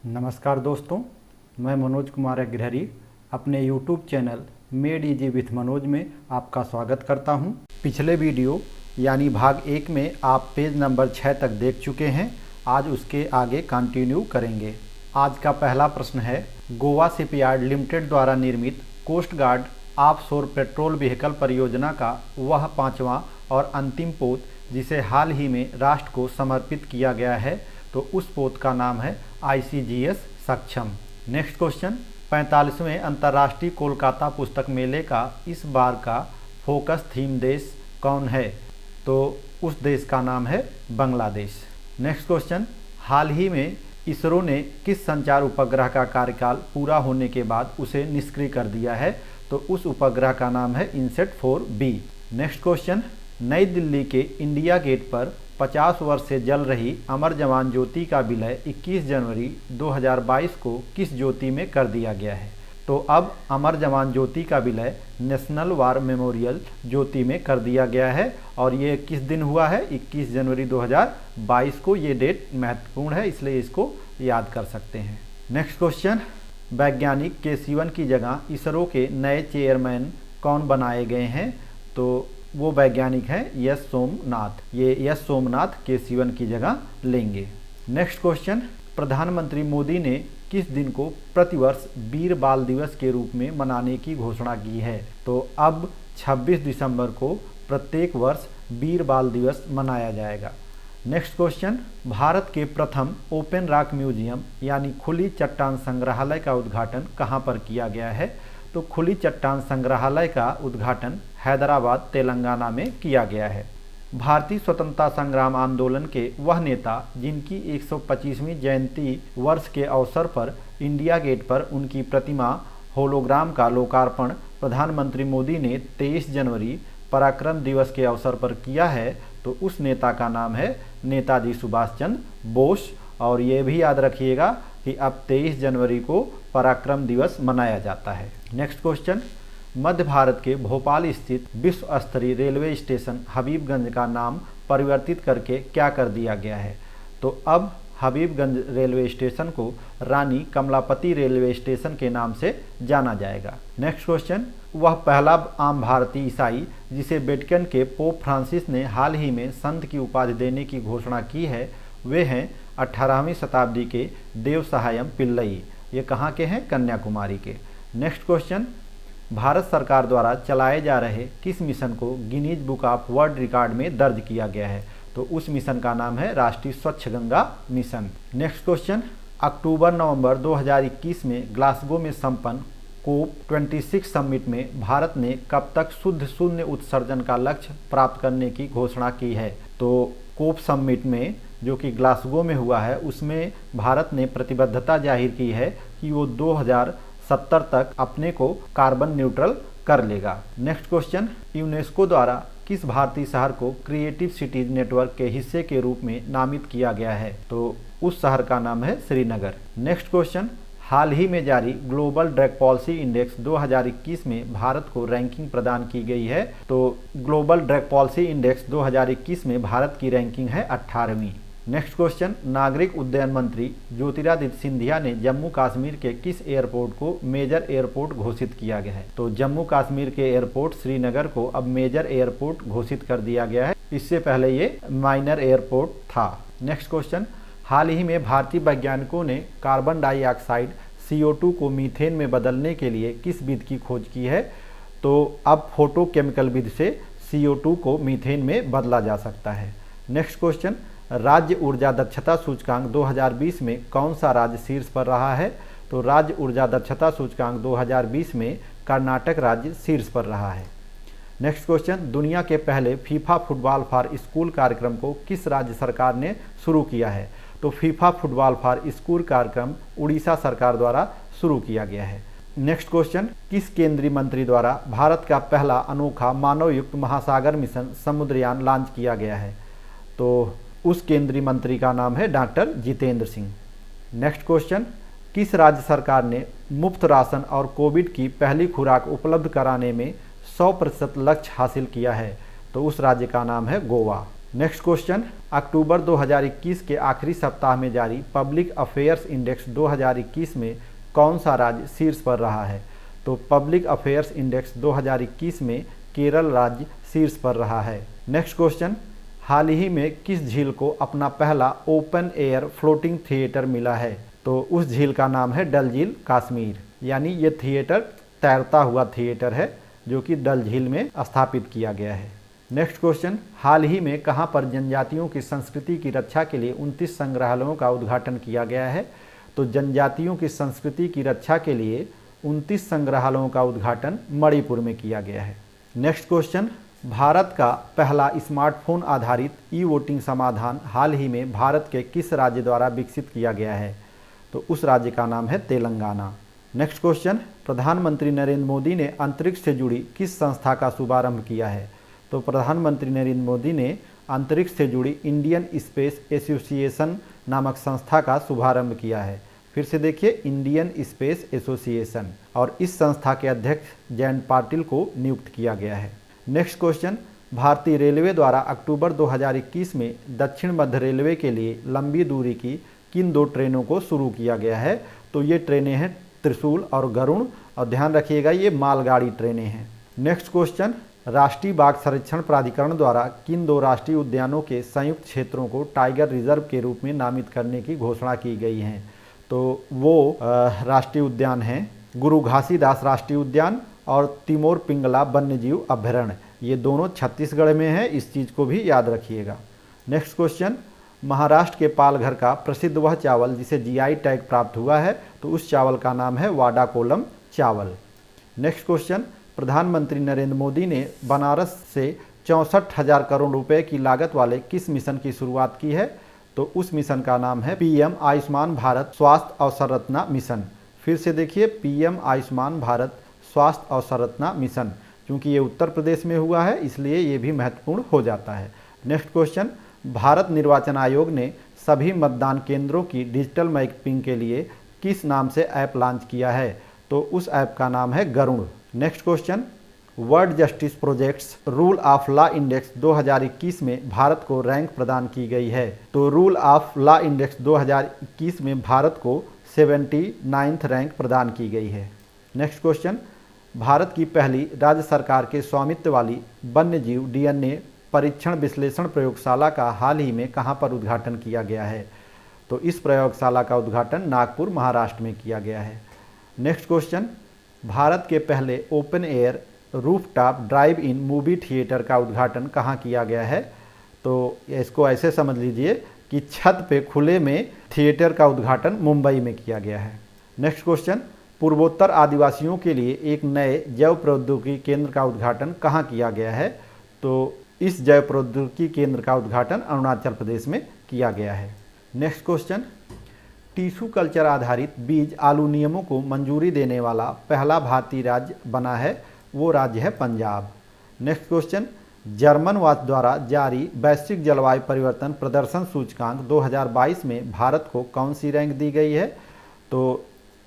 नमस्कार दोस्तों, मैं मनोज कुमार अग्रहरी अपने YouTube channel made easy with Manoj में आपका स्वागत करता हूं। पिछले वीडियो यानी भाग 1 में आप पेज नंबर 6 तक देख चुके हैं। आज उसके आगे कंटिन्यू करेंगे। आज का पहला प्रश्न है, गोवा शिपयार्ड लिमिटेड द्वारा निर्मित coast guard offshore patrol vehicle परियोजना का वह 5वां और अंतिम पोत जिसे हाल ही में राष्ट्र को समर्पित किया गया है, तो उस पोत का नाम है ICGS सक्षम। नेक्स्ट क्वेश्चन, 45वें अंतर्राष्ट्रीय कोलकाता पुस्तक मेले का इस बार का फोकस थीम देश कौन है? तो उस देश का नाम है बांग्लादेश। नेक्स्ट क्वेश्चन, हाल ही में इसरो ने किस संचार उपग्रह का कार्यकाल पूरा होने के बाद उसे निष्क्रिय कर दिया है? तो उस उपग्रह का नाम है इनसेट 4B। नेक्स्ट क्वेश्चन, नई दिल्ली के इंडिया गेट पर 50 वर्ष से जल रही अमर जवान ज्योति का विलय 21 जनवरी 2022 को किस ज्योति में कर दिया गया है? तो अब अमर जवान ज्योति का विलय नेशनल वार मेमोरियल ज्योति में कर दिया गया है और ये किस दिन हुआ है? 21 जनवरी 2022 को। ये डेट महत्वपूर्ण है, इसलिए इसको याद कर सकते हैं। नेक्स्ट क्वेश्चन, वैज्ञानिक के की जगह इसरो के नए चेयरमैन कौन बनाए गए हैं? तो वो वैज्ञानिक हैं एस सोमनाथ। ये एस सोमनाथ के की जगह लेंगे। नेक्स्ट क्वेश्चन, प्रधानमंत्री मोदी ने किस दिन को प्रतिवर्ष वीर बाल दिवस के रूप में मनाने की घोषणा की है? तो अब 26 दिसंबर को प्रत्येक वर्ष वीर बाल दिवस मनाया जाएगा। नेक्स्ट क्वेश्चन, भारत के प्रथम ओपन रॉक म्यूजियम यानी खुली चट्टान संग्रहालय का उद्घाटन कहाँ पर किया गया है? तो खुली चट्टान संग्रहालय का उद्घाटन हैदराबाद तेलंगाना में किया गया है। भारतीय स्वतंत्रता संग्राम आंदोलन के वह नेता जिनकी 125वीं जयंती वर्ष के अवसर पर इंडिया गेट पर उनकी प्रतिमा होलोग्राम का लोकार्पण प्रधानमंत्री मोदी ने 23 जनवरी पराक्रम दिवस के अवसर पर किया है, तो उस नेता का नाम है नेताजी सुभाष चंद्र बोस। और ये भी याद रखिएगा कि अब 23 जनवरी को पराक्रम दिवस मनाया जाता है। नेक्स्ट क्वेश्चन, मध्य भारत के भोपाल स्थित विश्व स्तरीय रेलवे स्टेशन हबीबगंज का नाम परिवर्तित करके क्या कर दिया गया है? तो अब हबीबगंज रेलवे स्टेशन को रानी कमलापति रेलवे स्टेशन के नाम से जाना जाएगा। नेक्स्ट क्वेश्चन, वह पहला आम भारतीय ईसाई जिसे वेटिकन के पोप फ्रांसिस ने हाल ही में संत की उपाधि देने की घोषणा की है, वे हैं 18वीं शताब्दी के देव सहायम पिल्लई। ये कहाँ के हैं? कन्याकुमारी के। नेक्स्ट क्वेश्चन, भारत सरकार द्वारा चलाए जा रहे किस मिशन को Guinness book of world record में दर्ज किया गया है? तो उस मिशन का नाम है राष्ट्रीय स्वच्छ गंगा मिशन। नेक्स्ट क्वेश्चन, अक्टूबर-नवंबर 2021 में ग्लासगो में संपन्न COP26 समिट में भारत ने कब तक शुद्ध शून्य उत्सर्जन का लक्ष्य प्राप्त करने की घोषणा की है? तो COP समिट में जो कि ग्लासगो में हुआ है, उसमें भारत ने प्रतिबद्धता जाहिर की है कि वो 2070 तक अपने को कार्बन न्यूट्रल कर लेगा। नेक्स्ट क्वेश्चन, यूनेस्को द्वारा किस भारतीय शहर को क्रिएटिव सिटीज नेटवर्क के हिस्से के रूप में नामित किया गया है? तो उस शहर का नाम है श्रीनगर। नेक्स्ट क्वेश्चन, हाल ही में जारी ग्लोबल ड्रग पॉलिसी इंडेक्स 2021 में भारत को रैंकिंग प्रदान की गई है। तो ग्लोबल ड्रग पॉलिसी इंडेक्स 2021 में भारत की रैंकिंग है 18वीं। नेक्स्ट क्वेश्चन, नागरिक उड्डयन मंत्री ज्योतिरादित्य सिंधिया ने जम्मू कश्मीर के किस एयरपोर्ट को मेजर एयरपोर्ट घोषित किया गया है? तो जम्मू कश्मीर के एयरपोर्ट श्रीनगर को अब मेजर एयरपोर्ट घोषित कर दिया गया है। इससे पहले ये माइनर एयरपोर्ट था। नेक्स्ट क्वेश्चन, हाल ही में भारतीय वैज्ञानिकों ने कार्बन डाइऑक्साइड CO2 को मीथेन में बदलने के लिए किस विधि की खोज की है? तो अब फोटोकेमिकल विधि से CO2 को मीथेन में बदला जा सकता है। नेक्स्ट क्वेश्चन, राज्य ऊर्जा दक्षता सूचकांक 2020 में कौन सा राज्य शीर्ष पर रहा है? तो राज्य ऊर्जा दक्षता सूचकांक 2020 में कर्नाटक राज्य शीर्ष पर रहा है। नेक्स्ट क्वेश्चन, दुनिया के पहले फीफा फुटबॉल फॉर स्कूल कार्यक्रम को किस राज्य सरकार ने शुरू किया है? तो फीफा फुटबॉल फॉर स्कूल कार्यक्रम उड़ीसा सरकार द्वारा शुरू किया गया है। नेक्स्ट क्वेश्चन, किस केंद्रीय मंत्री द्वारा भारत का पहला अनोखा मानवयुक्त महासागर मिशन समुद्रयान लॉन्च किया गया है? तो उस केंद्रीय मंत्री का नाम है doctor Jitendra Singh. Next question, किस राज्य सरकार ने मुफ्त राशन और कोविड की पहली खुराक उपलब्ध कराने में 100% लक्ष्य हासिल किया है? तो उस राज्य का नाम है गोवा। नेक्स्ट क्वेश्चन, अक्टूबर 2021 के आखिरी सप्ताह में जारी पब्लिक अफेयर्स इंडेक्स 2021 में कौन सा राज्य शीर्ष पर रहा है? तो पब्लिक अफेयर्स इंडेक्स 2021 में केरल राज्य शीर्ष पर रहा है। नेक्स्ट क्वेश्चन, हाल ही में किस झील को अपना पहला ओपन एयर फ्लोटिंग थिएटर मिला है? तो उस झील का नाम है डल झील कश्मीर, यानी ये थिएटर तैरता हुआ थिएटर है जो कि डल झील में स्थापित किया गया है। नेक्स्ट क्वेश्चन, हाल ही में कहां पर जनजातियों की संस्कृति की रक्षा के लिए 29 संग्रहालयों का उद्घाटन किया गया है? तो जनजातियों की संस्कृति की रक्षा के लिए 29 संग्रहालयों का उद्घाटन मणिपुर में किया गया है। नेक्स्ट क्वेश्चन, भारत का पहला स्मार्टफोन आधारित ई वोटिंग समाधान हाल ही में भारत के किस राज्य द्वारा विकसित किया गया है? तो उस राज्य का नाम है तेलंगाना। नेक्स्ट क्वेश्चन, प्रधानमंत्री नरेंद्र मोदी ने अंतरिक्ष से जुड़ी किस संस्था का शुभारंभ किया है? तो प्रधानमंत्री नरेंद्र मोदी ने अंतरिक्ष से जुड़ी इंडियन स्पेस एसोसिएशन नामक संस्था का शुभारंभ किया है। फिर से देखिए, इंडियन स्पेस एसोसिएशन, और इस संस्था के अध्यक्ष जयंत पाटिल को नियुक्त किया गया है। नेक्स्ट क्वेश्चन, भारतीय रेलवे द्वारा अक्टूबर 2021 में दक्षिण मध्य रेलवे के लिए लंबी दूरी की किन 2 ट्रेनों को शुरू किया गया है? तो ये ट्रेनें हैं त्रिशूल और गरुड़, और ध्यान रखिएगा ये मालगाड़ी ट्रेनें हैं। नेक्स्ट क्वेश्चन, राष्ट्रीय बाघ संरक्षण प्राधिकरण द्वारा किन 2 राष्ट्रीय उद्यानों के संयुक्त क्षेत्रों को टाइगर रिजर्व के रूप में नामित करने की घोषणा की गई है? तो वो राष्ट्रीय उद्यान हैं गुरु घासीदास राष्ट्रीय उद्यान और तिमोर पिंगला वन्यजीव अभयारण्य। ये दोनों छत्तीसगढ़ में है, इस चीज़ को भी याद रखिएगा। नेक्स्ट क्वेश्चन, महाराष्ट्र के पालघर का प्रसिद्ध वह चावल जिसे जीआई टैग प्राप्त हुआ है? तो उस चावल का नाम है वाडा कोलम चावल। नेक्स्ट क्वेश्चन, प्रधानमंत्री नरेंद्र मोदी ने बनारस से 64,000 करोड़ रुपए की लागत वाले किस मिशन की शुरुआत की है? तो उस मिशन का नाम है पीएम आयुष्मान भारत स्वास्थ्य अवसंरचना मिशन। फिर से देखिए, पीएम आयुष्मान भारत स्वास्थ्य अवसंरचना मिशन, क्योंकि ये उत्तर प्रदेश में हुआ है इसलिए ये भी महत्वपूर्ण हो जाता है। नेक्स्ट क्वेश्चन, भारत निर्वाचन आयोग ने सभी मतदान केंद्रों की डिजिटल मैपिंग के लिए किस नाम से ऐप लॉन्च किया है? तो उस ऐप का नाम है Garud. Next question, world justice project's rule of law index 2021 में भारत को रैंक प्रदान की गई है? तो रूल ऑफ लॉ इंडेक्स 2021 में भारत को 79th रैंक प्रदान की गई है। नेक्स्ट क्वेश्चन, भारत की पहली राज्य सरकार के स्वामित्व वाली वन्यजीव डीएनए परीक्षण विश्लेषण प्रयोगशाला का हाल ही में कहां पर उद्घाटन किया गया है? तो इस प्रयोगशाला का उद्घाटन नागपुर महाराष्ट्र में किया गया है। नेक्स्ट क्वेश्चन, भारत के पहले ओपन एयर रूफटॉप ड्राइव इन मूवी थिएटर का उद्घाटन कहाँ किया गया है? तो इसको ऐसे समझ लीजिए कि छत पे खुले में थिएटर का उद्घाटन मुंबई में किया गया है। नेक्स्ट क्वेश्चन, पूर्वोत्तर आदिवासियों के लिए एक नए जैव प्रौद्योगिकी केंद्र का उद्घाटन कहाँ किया गया है? तो इस जैव प्रौद्योगिकी केंद्र का उद्घाटन अरुणाचल प्रदेश में किया गया है। नेक्स्ट क्वेश्चन, टिश्यू कल्चर आधारित बीज आलू नियमों को मंजूरी देने वाला पहला भारतीय राज्य बना है, वो राज्य है Punjab. Next question, German watch द्वारा जारी वैश्विक जलवायु परिवर्तन प्रदर्शन सूचकांक 2022 में भारत को कौन सी रैंक दी गई है? तो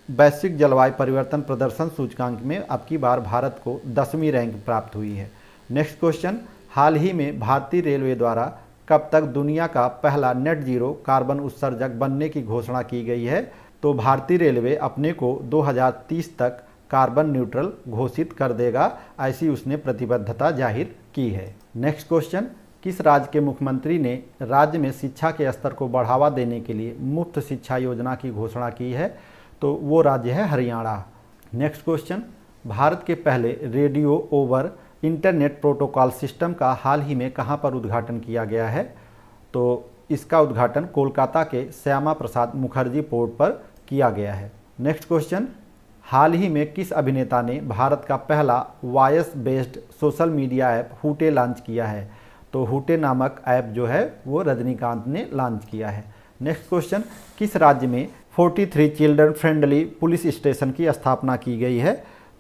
वैश्विक जलवायु परिवर्तन प्रदर्शन सूचकांक में अब की बार भारत को 10वीं रैंक प्राप्त हुई है। नेक्स्ट क्वेश्चन, हाल ही में भारतीय रेलवे द्वारा कब तक दुनिया का पहला नेट जीरो कार्बन उत्सर्जक बनने की घोषणा की गई है? तो भारतीय रेलवे अपने को 2030 तक कार्बन न्यूट्रल घोषित कर देगा, ऐसी उसने प्रतिबद्धता जाहिर की है। नेक्स्ट क्वेश्चन, किस राज्य के मुख्यमंत्री ने राज्य में शिक्षा के स्तर को बढ़ावा देने के लिए मुफ्त शिक्षा योजना की घोषणा की है? तो वो राज्य है हरियाणा। नेक्स्ट क्वेश्चन, भारत के पहले radio over internet protocol system का हाल ही में कहां पर उद्घाटन किया गया है? तो इसका उद्घाटन कोलकाता के श्यामा प्रसाद मुखर्जी पोर्ट पर किया गया है। नेक्स्ट क्वेश्चन, हाल ही में किस अभिनेता ने भारत का पहला voice based social media app Hoote launch किया है? तो हुटे नामक ऐप जो है वो रजनीकांत ने लॉन्च किया है। नेक्स्ट क्वेश्चन, किस राज्य में 43 चिल्ड्रन फ्रेंडली पुलिस स्टेशन की स्थापना की गई है?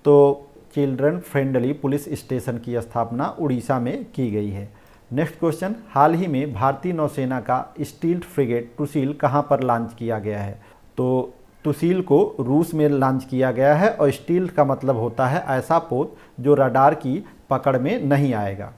तो चिल्ड्रन फ्रेंडली पुलिस स्टेशन की स्थापना उड़ीसा में की गई है। नेक्स्ट क्वेश्चन, हाल ही में भारतीय नौसेना का स्टील्थ फ्रिगेट टुसील कहां पर लॉन्च किया गया है? तो टुसील को रूस में लॉन्च किया गया है, और स्टील्थ का मतलब होता है ऐसा पोत जो रडार की पकड़ में नहीं आएगा।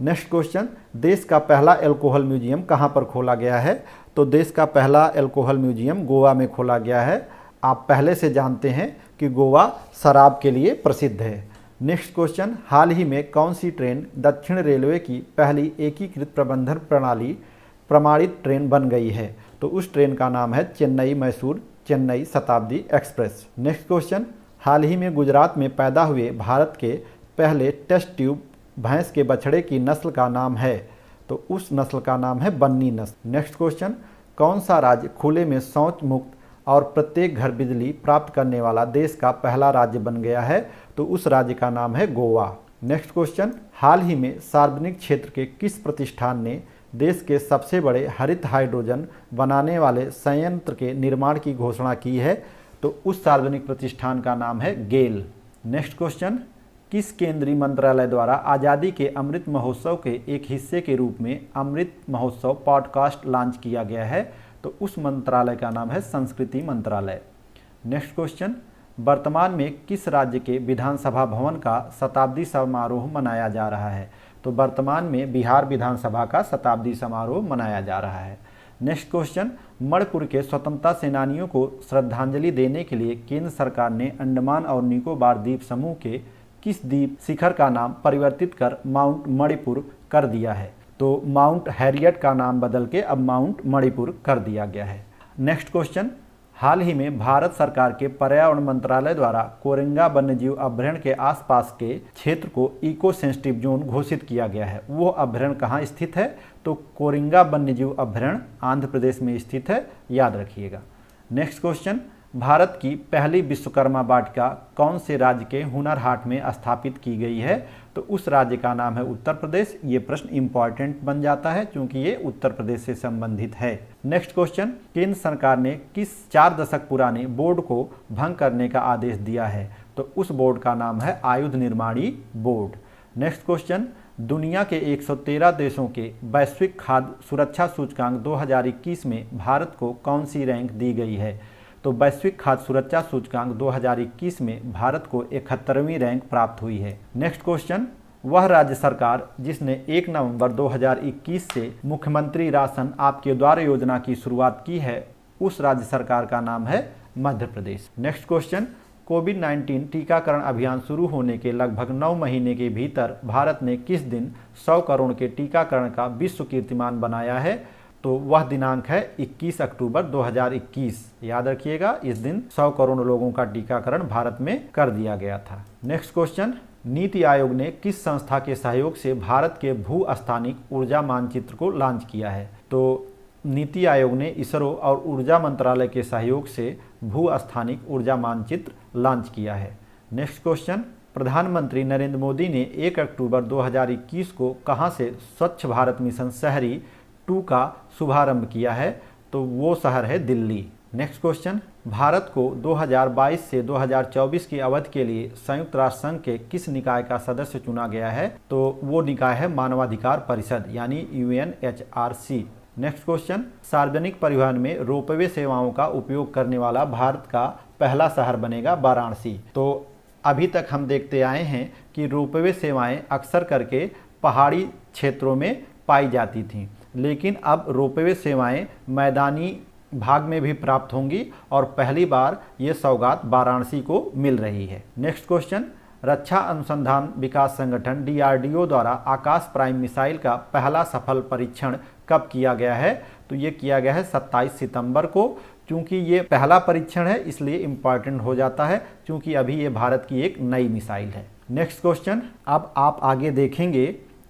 नेक्स्ट क्वेश्चन, देश का पहला अल्कोहल म्यूजियम कहाँ पर खोला गया है? तो देश का पहला अल्कोहल म्यूजियम गोवा में खोला गया है। आप पहले से जानते हैं कि गोवा शराब के लिए प्रसिद्ध है। नेक्स्ट क्वेश्चन, हाल ही में कौन सी ट्रेन दक्षिण रेलवे की पहली एकीकृत प्रबंधन प्रणाली प्रमाणित ट्रेन बन गई है? तो उस ट्रेन का नाम है चेन्नई मैसूर चेन्नई शताब्दी एक्सप्रेस। नेक्स्ट क्वेश्चन, हाल ही में गुजरात में पैदा हुए भारत के पहले टेस्ट ट्यूब भैंस के बछड़े की नस्ल का नाम है? तो उस नस्ल का नाम है बन्नी नस्ल। नेक्स्ट क्वेश्चन, कौन सा राज्य खुले में शौच मुक्त और प्रत्येक घर बिजली प्राप्त करने वाला देश का पहला राज्य बन गया है? तो उस राज्य का नाम है गोवा। नेक्स्ट क्वेश्चन, हाल ही में सार्वजनिक क्षेत्र के किस प्रतिष्ठान ने देश के सबसे बड़े हरित हाइड्रोजन बनाने वाले संयंत्र के निर्माण की घोषणा की है? तो उस सार्वजनिक प्रतिष्ठान का नाम है गेल। नेक्स्ट क्वेश्चन, किस केंद्रीय मंत्रालय द्वारा आज़ादी के अमृत महोत्सव के एक हिस्से के रूप में अमृत महोत्सव पॉडकास्ट लॉन्च किया गया है? तो उस मंत्रालय का नाम है संस्कृति मंत्रालय। नेक्स्ट क्वेश्चन, वर्तमान में किस राज्य के विधानसभा भवन का शताब्दी समारोह मनाया जा रहा है? तो वर्तमान में बिहार विधानसभा का शताब्दी समारोह मनाया जा रहा है। नेक्स्ट क्वेश्चन, मणिपुर के स्वतंत्रता सेनानियों को श्रद्धांजलि देने के लिए केंद्र सरकार ने अंडमान और निकोबार द्वीप समूह के किस द्वीप शिखर का नाम परिवर्तित कर माउंट मणिपुर कर दिया है? तो माउंट हैरियट का नाम बदल के अब माउंट मणिपुर कर दिया गया है। नेक्स्ट क्वेश्चन, हाल ही में भारत सरकार के पर्यावरण मंत्रालय द्वारा कोरिंगा वन्यजीव अभयारण्य के आसपास के क्षेत्र को इको सेंसिटिव जोन घोषित किया गया है। वो अभयारण्य कहाँ स्थित है? तो कोरिंगा वन्यजीव अभयारण्य आंध्र प्रदेश में स्थित है, याद रखिएगा। नेक्स्ट क्वेश्चन, भारत की पहली विश्वकर्मा वाटिका कौन से राज्य के हुनर हाट में स्थापित की गई है? तो उस राज्य का नाम है उत्तर प्रदेश। ये प्रश्न इंपॉर्टेंट बन जाता है क्योंकि ये उत्तर प्रदेश से संबंधित है। नेक्स्ट क्वेश्चन, केंद्र सरकार ने किस 4 दशक पुराने बोर्ड को भंग करने का आदेश दिया है? तो उस बोर्ड का नाम है आयुध निर्माणी बोर्ड। नेक्स्ट क्वेश्चन, दुनिया के 113 देशों के वैश्विक खाद्य सुरक्षा सूचकांक 2021 में भारत को कौन सी रैंक दी गई है? तो वैश्विक खाद्य सुरक्षा सूचकांक 2021 में भारत को 71वीं रैंक प्राप्त हुई है। नेक्स्ट क्वेश्चन, वह राज्य सरकार जिसने 1 नवंबर 2021 से मुख्यमंत्री राशन आपके द्वार योजना की शुरुआत की है, उस राज्य सरकार का नाम है मध्य प्रदेश। नेक्स्ट क्वेश्चन, कोविड-19 टीकाकरण अभियान शुरू होने के लगभग 9 महीने के भीतर भारत ने किस दिन 100 करोड़ के टीकाकरण का विश्व कीर्तिमान बनाया है? तो वह दिनांक है 21 अक्टूबर 2021। याद रखिएगा, इस दिन 100 करोड़ लोगों का टीकाकरण भारत में कर दिया गया था। नेक्स्ट क्वेश्चन, नीति आयोग ने किस संस्था के सहयोग से भारत के भू स्थानिक ऊर्जा मानचित्र को लॉन्च किया है? तो नीति आयोग ने इसरो और ऊर्जा मंत्रालय के सहयोग से भू स्थानिक ऊर्जा मानचित्र लॉन्च किया है। नेक्स्ट क्वेश्चन, प्रधानमंत्री नरेंद्र मोदी ने 1 अक्टूबर 2021 को कहां से स्वच्छ भारत मिशन शहरी 2 का शुभारंभ किया है? तो वो शहर है दिल्ली। नेक्स्ट क्वेश्चन, भारत को 2022 से 2024 की अवधि के लिए संयुक्त राष्ट्र संघ के किस निकाय का सदस्य चुना गया है? तो वो निकाय है मानवाधिकार परिषद यानी UNHRC। नेक्स्ट क्वेश्चन, सार्वजनिक परिवहन में रोपवे सेवाओं का उपयोग करने वाला भारत का पहला शहर बनेगा वाराणसी। तो अभी तक हम देखते आए हैं कि रोपवे सेवाएं अक्सर करके पहाड़ी क्षेत्रों में पाई जाती थीं, लेकिन अब रोपवे सेवाएं मैदानी भाग में भी प्राप्त होंगी और पहली बार ये सौगात वाराणसी को मिल रही है। नेक्स्ट क्वेश्चन, रक्षा अनुसंधान विकास संगठन DRDO द्वारा आकाश प्राइम मिसाइल का पहला सफल परीक्षण कब किया गया है? तो ये किया गया है 27 सितंबर को। चूंकि ये पहला परीक्षण है इसलिए इम्पॉर्टेंट हो जाता है, क्योंकि अभी ये भारत की एक नई मिसाइल है। नेक्स्ट क्वेश्चन, अब आप आगे देखेंगे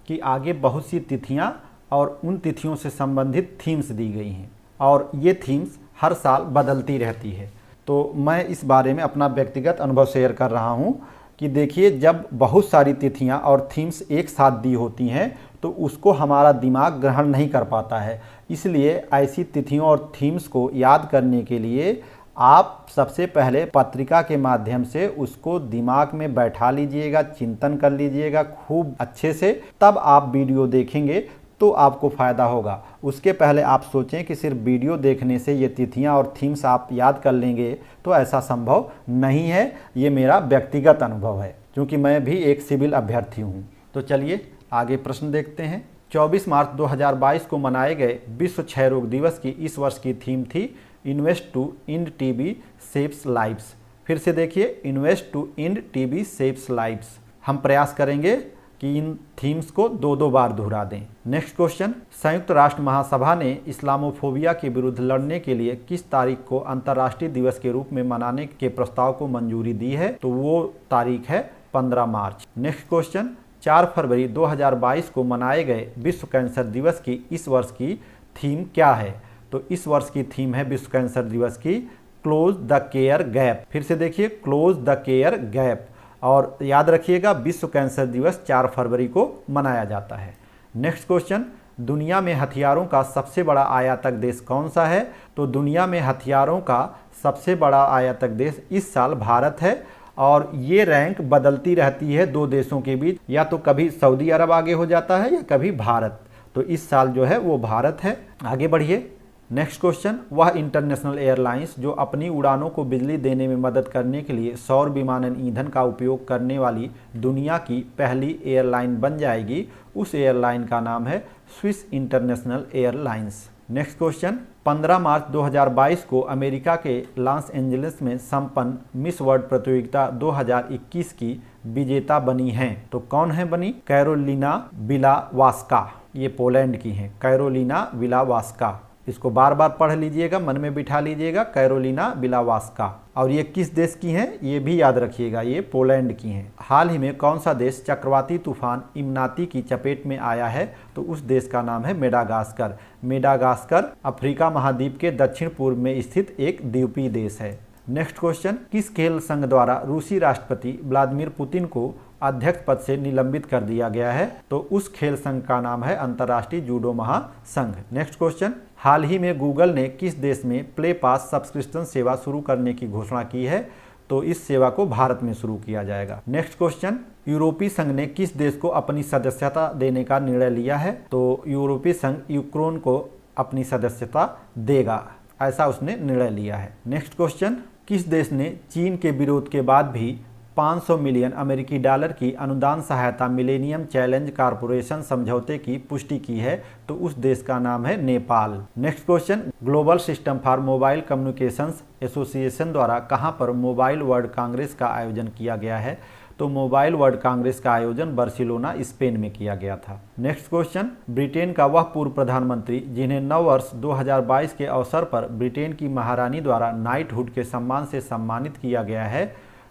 कि आगे बहुत सी तिथियां और उन तिथियों से संबंधित थीम्स दी गई हैं और ये थीम्स हर साल बदलती रहती है। तो मैं इस बारे में अपना व्यक्तिगत अनुभव शेयर कर रहा हूँ कि देखिए, जब बहुत सारी तिथियां और थीम्स एक साथ दी होती हैं तो उसको हमारा दिमाग ग्रहण नहीं कर पाता है। इसलिए ऐसी तिथियों और थीम्स को याद करने के लिए आप सबसे पहले पत्रिका के माध्यम से उसको दिमाग में बैठा लीजिएगा, चिंतन कर लीजिएगा खूब अच्छे से, तब आप वीडियो देखेंगे तो आपको फ़ायदा होगा। उसके पहले आप सोचें कि सिर्फ वीडियो देखने से ये तिथियां और थीम्स आप याद कर लेंगे, तो ऐसा संभव नहीं है। ये मेरा व्यक्तिगत अनुभव है, क्योंकि मैं भी एक सिविल अभ्यर्थी हूँ। तो चलिए आगे प्रश्न देखते हैं। 24 मार्च 2022 को मनाए गए विश्व क्षय रोग दिवस की इस वर्ष की थीम थी invest to end TB saves lives. फिर से देखिए, invest to end TB saves lives. हम प्रयास करेंगे कि इन थीम्स को दो दो बार दोहरा दें। नेक्स्ट क्वेश्चन, संयुक्त राष्ट्र महासभा ने इस्लामोफोबिया के विरुद्ध लड़ने के लिए किस तारीख को अंतर्राष्ट्रीय दिवस के रूप में मनाने के प्रस्ताव को मंजूरी दी है? तो वो तारीख है 15 मार्च। नेक्स्ट क्वेश्चन, 4 फरवरी 2022 को मनाए गए विश्व कैंसर दिवस की इस वर्ष की थीम क्या है? तो इस वर्ष की थीम है विश्व कैंसर दिवस की क्लोज द केयर गैप। फिर से देखिए, क्लोज द केयर गैप। और याद रखिएगा, विश्व कैंसर दिवस 4 फरवरी को मनाया जाता है। नेक्स्ट क्वेश्चन, दुनिया में हथियारों का सबसे बड़ा आयातक देश कौन सा है? तो दुनिया में हथियारों का सबसे बड़ा आयातक देश इस साल भारत है। और ये रैंक बदलती रहती है दो देशों के बीच, या तो कभी सऊदी अरब आगे हो जाता है या कभी भारत। तो इस साल जो है वो भारत है। आगे बढ़िए। नेक्स्ट क्वेश्चन, वह इंटरनेशनल एयरलाइंस जो अपनी उड़ानों को बिजली देने में मदद करने के लिए सौर विमानन ईंधन का उपयोग करने वाली दुनिया की पहली एयरलाइन बन जाएगी, उस एयरलाइन का नाम है Swiss international airlines. Next question, 15 मार्च 2022 को अमेरिका के लॉस एंजलिस में संपन्न मिस वर्ल्ड प्रतियोगिता 2021 की विजेता बनी हैं। तो कौन है बनी? कैरोलिना विलावास्का। ये पोलैंड की हैं, कैरोलिना विलावास्का। इसको बार बार पढ़ लीजिएगा, मन में बिठा लीजिएगा, कैरोलिना विलावास्का। और ये किस देश की हैं ये भी याद रखिएगा, ये पोलैंड की हैं। हाल ही में कौन सा देश चक्रवाती तूफान इमनाती की चपेट में आया है? तो उस देश का नाम है मेडागास्कर। मेडागास्कर अफ्रीका महाद्वीप के दक्षिण पूर्व में स्थित एक द्वीपीय देश है। नेक्स्ट क्वेश्चन, किस खेल संघ द्वारा रूसी राष्ट्रपति व्लादिमीर पुतिन को अध्यक्ष पद से निलंबित कर दिया गया है? तो उस खेल संघ का नाम है अंतर्राष्ट्रीय जूडो महासंघ। नेक्स्ट क्वेश्चन, हाल ही में गूगल ने किस देश में प्ले पास सब्सक्रिप्शन सेवा शुरू करने की घोषणा की है? तो इस सेवा को भारत में शुरू किया जाएगा। नेक्स्ट क्वेश्चन, यूरोपीय संघ ने किस देश को अपनी सदस्यता देने का निर्णय लिया है? तो यूरोपीय संघ यूक्रेन को अपनी सदस्यता देगा, ऐसा उसने निर्णय लिया है। नेक्स्ट क्वेश्चन, किस देश ने चीन के विरोध के बाद भी 500 मिलियन अमेरिकी डॉलर की अनुदान सहायता मिलेनियम चैलेंज कारपोरेशन समझौते की पुष्टि की है? तो उस देश का नाम है Nepal. Next question, global system for mobile communications association द्वारा कहां पर मोबाइल वर्ल्ड कांग्रेस का आयोजन किया गया है? तो मोबाइल वर्ल्ड कांग्रेस का आयोजन बार्सिलोना स्पेन में किया गया था। नेक्स्ट क्वेश्चन, ब्रिटेन का वह पूर्व प्रधानमंत्री जिन्हें नव वर्ष 2022 के अवसर पर ब्रिटेन की महारानी द्वारा नाइटहुड के सम्मान से सम्मानित किया गया है?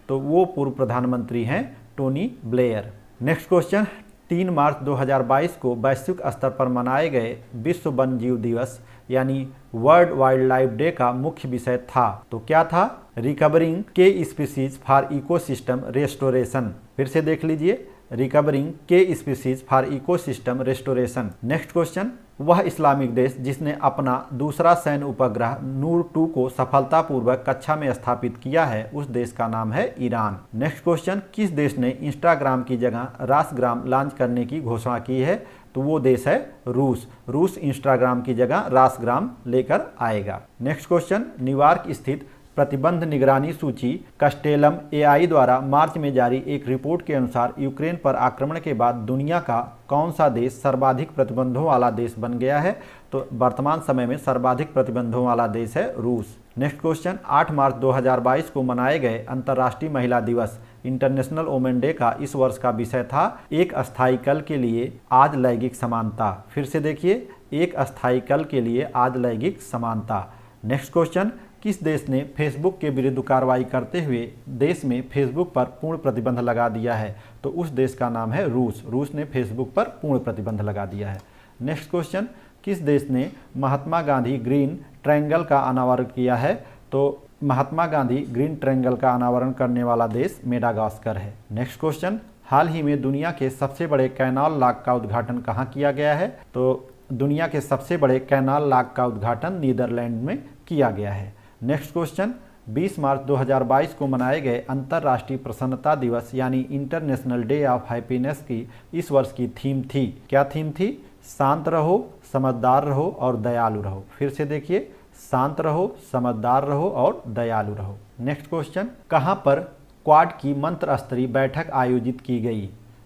तो वो पूर्व प्रधानमंत्री हैं टोनी ब्लेयर। नेक्स्ट क्वेश्चन, 3 मार्च 2022 को वैश्विक स्तर पर मनाए गए विश्व वन्य जीव दिवस यानी वर्ल्ड वाइल्ड लाइफ डे का मुख्य विषय था? तो क्या था? रिकवरिंग के स्पीसीज फॉर इकोसिस्टम रेस्टोरेशन। फिर से देख लीजिए, रिकवरिंग के species for ecosystem restoration. Next question, वह इस्लामिक देश जिसने अपना दूसरा सैन्य उपग्रह नूर 2 को सफलतापूर्वक कक्षा में स्थापित किया है, उस देश का नाम है ईरान। नेक्स्ट क्वेश्चन, किस देश ने इंस्टाग्राम की जगह रासग्राम लॉन्च करने की घोषणा की है? तो वो देश है रूस। रूस इंस्टाग्राम की जगह रासग्राम लेकर आएगा। नेक्स्ट क्वेश्चन, न्यूयॉर्क स्थित प्रतिबंध निगरानी सूची कस्टेलम एआई द्वारा मार्च में जारी एक रिपोर्ट के अनुसार यूक्रेन पर आक्रमण के बाद दुनिया का कौन सा देश सर्वाधिक प्रतिबंधों वाला देश बन गया है? तो वर्तमान समय में सर्वाधिक प्रतिबंधों वाला देश है रूस। नेक्स्ट क्वेश्चन, 8 मार्च 2022 को मनाए गए अंतर्राष्ट्रीय महिला दिवस इंटरनेशनल वुमेन डे का इस वर्ष का विषय था एक अस्थायी कल के लिए आज लैंगिक समानता। फिर से देखिए, एक अस्थायी कल के लिए आज लैंगिक समानता। नेक्स्ट क्वेश्चन, किस देश ने फेसबुक के विरुद्ध कार्रवाई करते हुए देश में फेसबुक पर पूर्ण प्रतिबंध लगा दिया है? तो उस देश का नाम है रूस। रूस ने फेसबुक पर पूर्ण प्रतिबंध लगा दिया है। नेक्स्ट क्वेश्चन, किस देश ने महात्मा गांधी ग्रीन ट्रायंगल का अनावरण किया है? तो महात्मा गांधी ग्रीन ट्रायंगल का अनावरण करने वाला देश मेडागास्कर है। नेक्स्ट क्वेश्चन, हाल ही में दुनिया के सबसे बड़े कैनाल लॉक का उद्घाटन कहाँ किया गया है? तो दुनिया के सबसे बड़े कैनाल लॉक का उद्घाटन नीदरलैंड में किया गया है। नेक्स्ट क्वेश्चन, 20 मार्च 2022 को मनाए गए अंतर्राष्ट्रीय प्रसन्नता दिवस यानी इंटरनेशनल डे ऑफ हैप्पीनेस की इस वर्ष की थीम थी? क्या थीम थी? शांत रहो, समझदार रहो और दयालु रहो। फिर से देखिए, शांत रहो, समझदार रहो और दयालु रहो। नेक्स्ट क्वेश्चन, कहाँ पर क्वाड की मंत्र स्तरीय बैठक आयोजित की गई?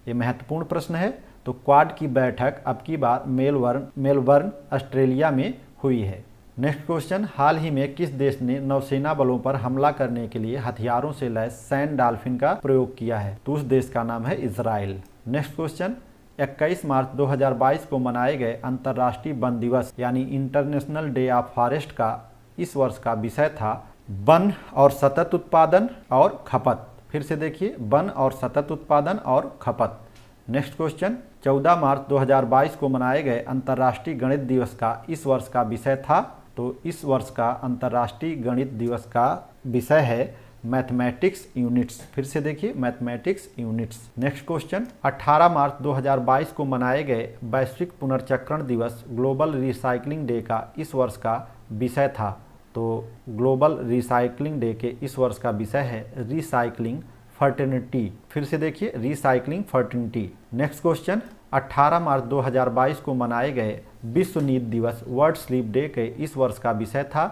ये महत्वपूर्ण प्रश्न है। तो क्वाड की बैठक अब की बार मेलबर्न ऑस्ट्रेलिया में हुई है। नेक्स्ट क्वेश्चन, हाल ही में किस देश ने नौसेना बलों पर हमला करने के लिए हथियारों से लैस सैंड डॉल्फिन का प्रयोग किया है? तो उस देश का नाम है इजराइल। नेक्स्ट क्वेश्चन, 21 मार्च 2022 को मनाए गए अंतर्राष्ट्रीय वन दिवस यानी इंटरनेशनल डे ऑफ फॉरेस्ट का इस वर्ष का विषय था वन और सतत उत्पादन और खपत। फिर से देखिए, वन और सतत उत्पादन और खपत। नेक्स्ट क्वेश्चन, 14 मार्च 2022 को मनाए गए अंतर्राष्ट्रीय गणित दिवस का इस वर्ष का विषय था? तो इस वर्ष का अंतर्राष्ट्रीय गणित दिवस का विषय है मैथमेटिक्स यूनिट्स। फिर से देखिए, मैथमेटिक्स यूनिट्स। नेक्स्ट क्वेश्चन, 18 मार्च 2022 को मनाए गए वैश्विक पुनर्चक्रण दिवस ग्लोबल रिसाइकलिंग डे का इस वर्ष का विषय था? तो ग्लोबल रिसाइकलिंग डे के इस वर्ष का विषय है रिसाइकलिंग फर्टिनिटी। फिर से देखिए, रिसाइकलिंग फर्टिनिटी। नेक्स्ट क्वेश्चन, 18 मार्च 2022 को मनाए गए विश्व नींद दिवस वर्ल्ड स्लीप डे के इस वर्ष का विषय था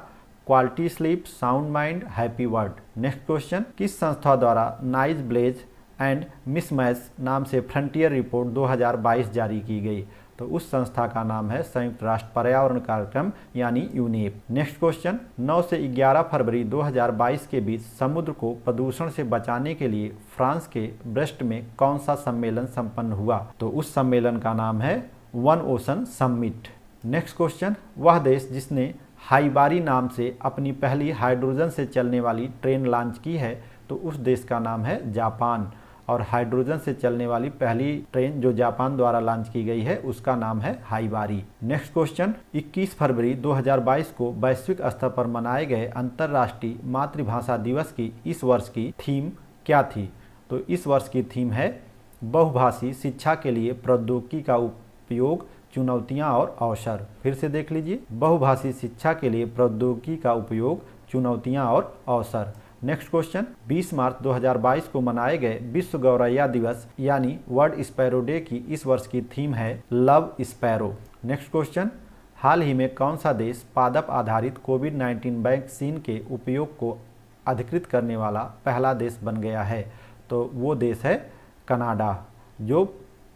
quality sleep, sound mind, happy world. Next question, किस संस्था द्वारा नाइज ब्लेज एंड मिसमैच नाम से फ्रंटियर रिपोर्ट 2022 जारी की गई? तो उस संस्था का नाम है संयुक्त राष्ट्र पर्यावरण कार्यक्रम यानी यूनेप। नेक्स्ट क्वेश्चन, 9 से 11 फरवरी 2022 के बीच समुद्र को प्रदूषण से बचाने के लिए फ्रांस के ब्रेस्ट में कौन सा सम्मेलन संपन्न हुआ? तो उस सम्मेलन का नाम है one ocean summit. Next question, वह देश जिसने हाइबारी नाम से अपनी पहली हाइड्रोजन से चलने वाली ट्रेन लॉन्च की है? तो उस देश का नाम है जापान। और हाइड्रोजन से चलने वाली पहली ट्रेन जो जापान द्वारा लॉन्च की गई है उसका नाम है हाइबारी। नेक्स्ट क्वेश्चन, 21 फरवरी 2022 को वैश्विक स्तर पर मनाए गए अंतर्राष्ट्रीय मातृभाषा दिवस की इस वर्ष की थीम क्या थी? तो इस वर्ष की थीम है बहुभाषी शिक्षा के लिए प्रौद्योगिकी का उपयोग, चुनौतियां और अवसर। फिर से देख लीजिए, बहुभाषी शिक्षा के लिए प्रौद्योगिकी का उपयोग, चुनौतियां और अवसर। नेक्स्ट क्वेश्चन, 20 मार्च 2022 को मनाए गए विश्व गौरैया दिवस यानी वर्ल्ड स्पैरो डे की इस वर्ष की थीम है लव स्पैरो। नेक्स्ट क्वेश्चन, हाल ही में कौन सा देश पादप आधारित कोविड-19 वैक्सीन के उपयोग को अधिकृत करने वाला पहला देश बन गया है? तो वो देश है कनाडा, जो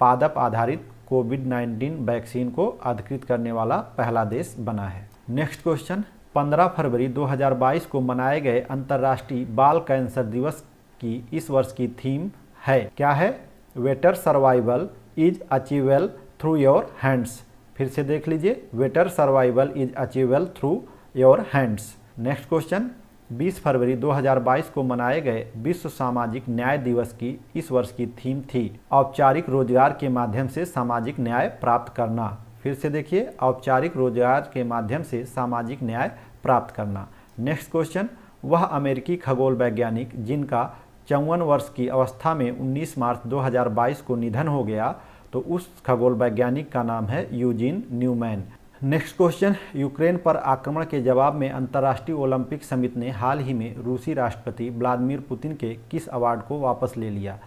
पादप आधारित कोविड-19 वैक्सीन को अधिकृत करने वाला पहला देश बना है। नेक्स्ट क्वेश्चन, 15 फरवरी 2022 को मनाए गए अंतर्राष्ट्रीय बाल कैंसर दिवस की इस वर्ष की थीम है क्या है? Better survival is achievable through your hands. फिर से देख लीजिए, better survival is achievable through your hands. Next question, 20 फरवरी 2022 को मनाए गए विश्व सामाजिक न्याय दिवस की इस वर्ष की थीम थी औपचारिक रोजगार के माध्यम से सामाजिक न्याय प्राप्त करना। फिर से देखिए, औपचारिक रोजगार के माध्यम से सामाजिक न्याय प्राप्त करना। नेक्स्ट क्वेश्चन, वह अमेरिकी खगोल वैज्ञानिक जिनका 54 वर्ष की अवस्था में 19 मार्च 2022 को निधन हो गया? तो उस खगोल वैज्ञानिक का नाम है Eugene Newman. Next question, Ukraine पर आक्रमण के जवाब में अंतर्राष्ट्रीय ओलंपिक समिति ने हाल ही में रूसी राष्ट्रपति व्लादिमीर पुतिन के किस अवार्ड को वापस ले लिया?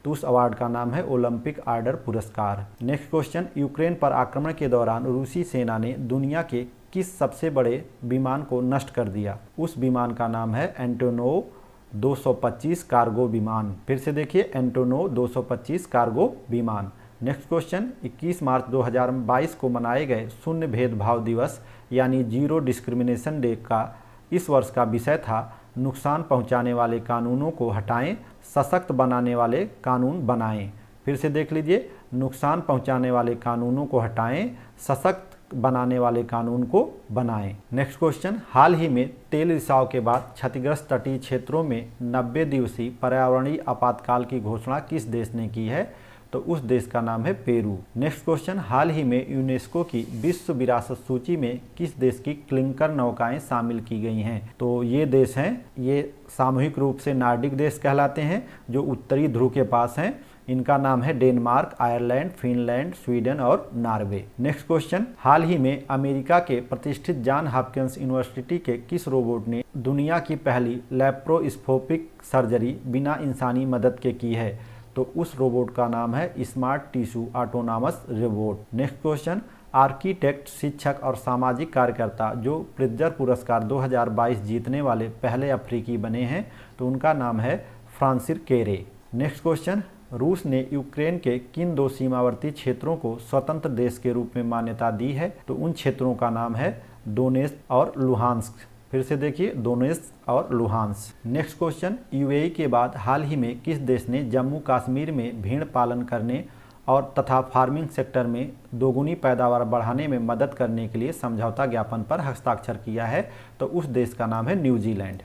तो उस अवार्ड का नाम है ओलंपिक ऑर्डर पुरस्कार। नेक्स्ट क्वेश्चन, यूक्रेन पर आक्रमण के दौरान रूसी सेना ने दुनिया के किस सबसे बड़े विमान को नष्ट कर दिया? उस विमान का नाम है एंटोनोव 225 कार्गो विमान। फिर से देखिए, एंटोनोव 225 कार्गो विमान। नेक्स्ट क्वेश्चन, 21 मार्च 2022 को मनाए गए शून्य भेदभाव दिवस यानी जीरो डिस्क्रिमिनेशन डे का इस वर्ष का विषय था नुकसान पहुंचाने वाले कानूनों को हटाएं, सशक्त बनाने वाले कानून बनाएं। फिर से देख लीजिए, नुकसान पहुंचाने वाले कानूनों को हटाएं, सशक्त बनाने वाले कानून को बनाएं। नेक्स्ट क्वेश्चन, हाल ही में तेल रिसाव के बाद क्षतिग्रस्त तटीय क्षेत्रों में 90 दिवसीय पर्यावरणीय आपातकाल की घोषणा किस देश ने की है? तो उस देश का नाम है पेरू। नेक्स्ट क्वेश्चन, हाल ही में यूनेस्को की विश्व विरासत सूची में किस देश की क्लिंकर नौकाएं शामिल की गई हैं? तो ये देश हैं, ये सामूहिक रूप से नार्डिक देश कहलाते हैं जो उत्तरी ध्रुव के पास हैं। इनका नाम है डेनमार्क, आयरलैंड, फिनलैंड, स्वीडन और नॉर्वे। नेक्स्ट क्वेश्चन, हाल ही में अमेरिका के प्रतिष्ठित जॉन हॉपकिंस यूनिवर्सिटी के किस रोबोट ने दुनिया की पहली लैप्रोस्कोपिक सर्जरी बिना इंसानी मदद के की है? तो उस रोबोट का नाम है smart tissue autonomous robot. Next question, architect, शिक्षक और सामाजिक कार्यकर्ता जो प्रित्जर पुरस्कार 2022 जीतने वाले पहले अफ्रीकी बने हैं, तो उनका नाम है फ्रांसिस केरे। नेक्स्ट क्वेश्चन, रूस ने यूक्रेन के किन 2 सीमावर्ती क्षेत्रों को स्वतंत्र देश के रूप में मान्यता दी है? तो उन क्षेत्रों का नाम है डोनेत्स्क और लुहांस्क। फिर से देखिए, डोनेत्स्क और लुहांस्क। नेक्स्ट क्वेश्चन, यूएई के बाद हाल ही में किस देश ने जम्मू कश्मीर में भेड़ पालन करने और तथा फार्मिंग सेक्टर में दोगुनी पैदावार बढ़ाने में मदद करने के लिए समझौता ज्ञापन पर हस्ताक्षर किया है? तो उस देश का नाम है न्यूजीलैंड।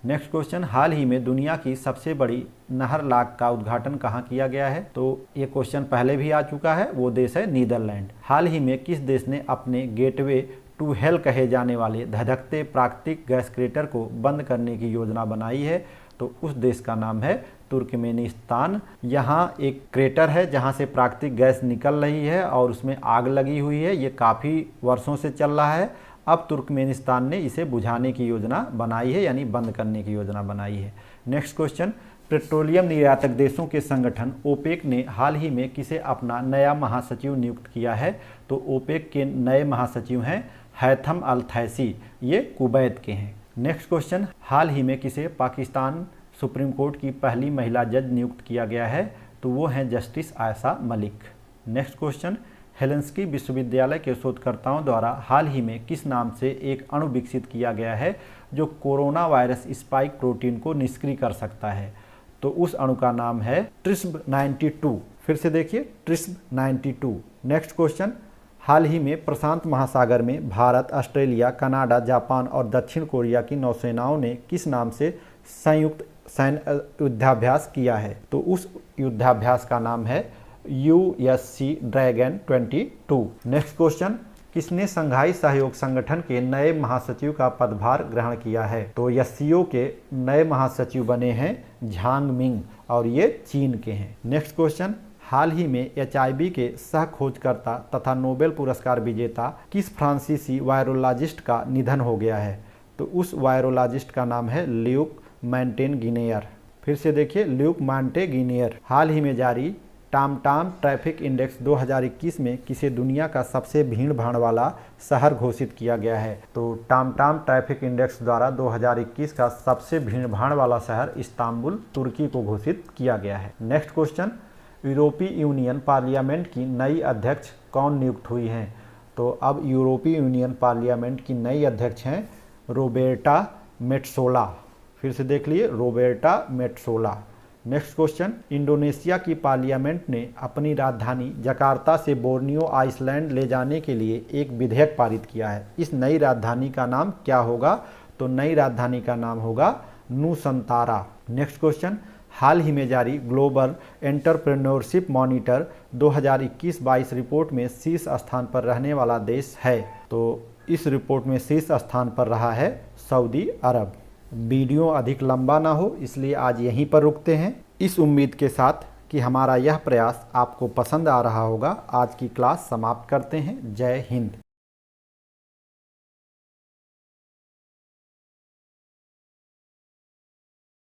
नेक्स्ट क्वेश्चन, हाल ही में दुनिया की सबसे बड़ी नहर लाक का उद्घाटन कहाँ किया गया है? तो ये क्वेश्चन पहले भी आ चुका है, वो देश है नीदरलैंड। हाल ही में किस देश ने अपने गेटवे टू हेल कहे जाने वाले धधकते प्राकृतिक गैस क्रेटर को बंद करने की योजना बनाई है? तो उस देश का नाम है तुर्कमेनिस्तान। यहाँ एक क्रेटर है जहाँ से प्राकृतिक गैस निकल रही है और उसमें आग लगी हुई है। ये काफ़ी वर्षों से चल रहा है। अब तुर्कमेनिस्तान ने इसे बुझाने की योजना बनाई है, यानी बंद करने की योजना बनाई है। नेक्स्ट क्वेश्चन, पेट्रोलियम निर्यातक देशों के संगठन ओपेक ने हाल ही में किसे अपना नया महासचिव नियुक्त किया है? तो ओपेक के नए महासचिव हैं हैथम अल थैसी, ये कुवैत के हैं। नेक्स्ट क्वेश्चन, हाल ही में किसे पाकिस्तान सुप्रीम कोर्ट की पहली महिला जज नियुक्त किया गया है? तो वो हैं justice Ayesha Malik. Next question, Helsinki विश्वविद्यालय के शोधकर्ताओं द्वारा हाल ही में किस नाम से एक अणु विकसित किया गया है जो कोरोना वायरस स्पाइक प्रोटीन को निष्क्रिय कर सकता है? तो उस अणु का नाम है ट्रिस्ब 92। फिर से देखिए, ट्रिस्ब 92। नेक्स्ट क्वेश्चन, हाल ही में प्रशांत महासागर में भारत, ऑस्ट्रेलिया, कनाडा, जापान और दक्षिण कोरिया की नौसेनाओं ने किस नाम से संयुक्त सैन्य युद्धाभ्यास किया है? तो उस युद्धाभ्यास का नाम है USC ड्रैगन 22। नेक्स्ट क्वेश्चन, किसने संघाई सहयोग संगठन के नए महासचिव का पदभार ग्रहण किया है? तो SCO के नए महासचिव बने हैं झांग मिंग और ये चीन के हैं। नेक्स्ट क्वेश्चन, हाल ही में HIV के सह खोजकर्ता तथा नोबेल पुरस्कार विजेता किस फ्रांसीसी वायरोलॉजिस्ट का निधन हो गया है? तो उस वायरोलॉजिस्ट का नाम है ल्यूक मोंटेगिनियर। फिर से देखिए, ल्यूक मोंटेगिनियर। हाल ही में जारी टामटाम ट्रैफिक इंडेक्स 2021 में किसे दुनिया का सबसे भीड़ भाड़ वाला शहर घोषित किया गया है? तो टामटाम ट्रैफिक इंडेक्स द्वारा 2021 का सबसे भीड़ भाड़ वाला शहर इस्तांबुल, तुर्की को घोषित किया गया है। नेक्स्ट क्वेश्चन, यूरोपीय यूनियन पार्लियामेंट की नई अध्यक्ष कौन नियुक्त हुई हैं? तो अब यूरोपीय यूनियन पार्लियामेंट की नई अध्यक्ष हैं रोबेर्टा मेट्सोला। फिर से देख लिए, रोबेर्टा मेट्सोला। नेक्स्ट क्वेश्चन, इंडोनेशिया की पार्लियामेंट ने अपनी राजधानी जकार्ता से बोर्नियो आइसलैंड ले जाने के लिए एक विधेयक पारित किया है। इस नई राजधानी का नाम क्या होगा? तो नई राजधानी का नाम होगा नुसंतारा। नेक्स्ट क्वेश्चन, हाल ही में जारी ग्लोबल एंटरप्रेन्योरशिप मॉनिटर 2021-22 रिपोर्ट में शीर्ष स्थान पर रहने वाला देश है? तो इस रिपोर्ट में शीर्ष स्थान पर रहा है सऊदी अरब। वीडियो अधिक लंबा ना हो इसलिए आज यहीं पर रुकते हैं, इस उम्मीद के साथ कि हमारा यह प्रयास आपको पसंद आ रहा होगा। आज की क्लास समाप्त करते हैं। जय हिंद।